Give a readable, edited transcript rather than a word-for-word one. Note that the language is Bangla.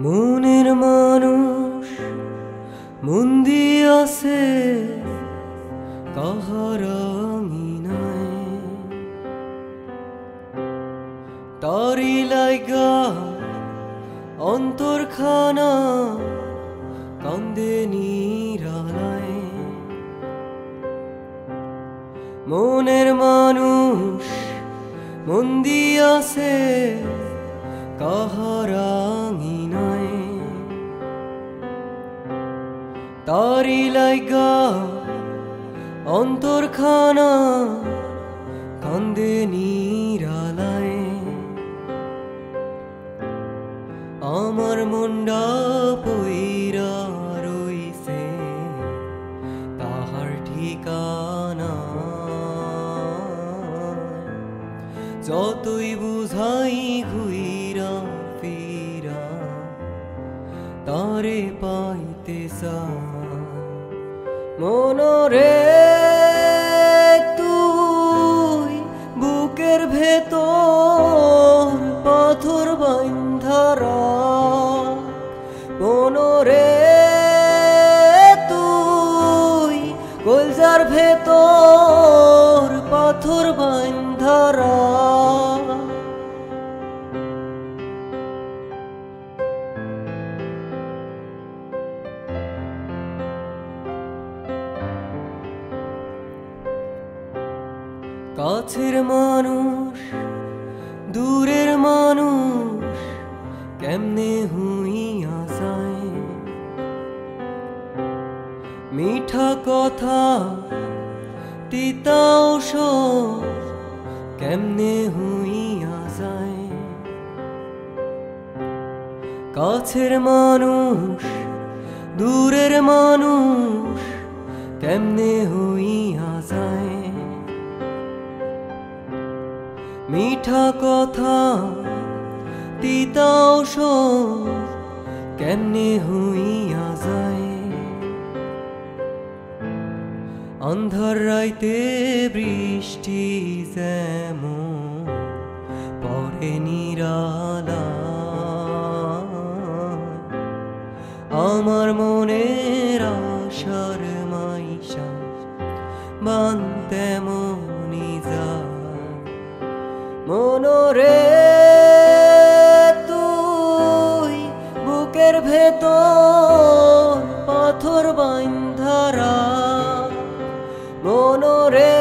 মনের মানুষ মন দিয়াছে কাহার আঙিনায়, তারি লাইগা অন্তরখানা কান্দে নিরালায়। মনের মানুষ মন দিয়াছে কাহার আঙিনায়, তারি লাইগা অন্তরখানা কান্দে নিরালায়। আমার মনডা পইরা রইছে তাহার ঠিকানা, যতই বুঝাই ঘুইরা ফিরা তারে পাইতে চাই। মনরে তুই বুকের ভেতর পাথর বাঁধা রাখ, মনরে তুই কলজার ভেতর পাথর বাঁধা রাখ। কাছের মানুষ দূরের মানুষ কেমনে হইয়া যায়, মিঠা কথা তিতা ঔষধ কেমনে হইয়া যায়। কাছের মানুষ দূরের মানুষ কেমনে হইয়া যায়, মিঠা কথা তিতা ঔষধ কেমনে হইয়া যায়। অন্ধার রাইতে বৃষ্টি যেমন পড়ে নিরালায়, আমার মনের আশার মাইশা বান তেমনি যায়। মনরে তুই বুকের ভেতর পাথর বাঁধা রাখ, মনরে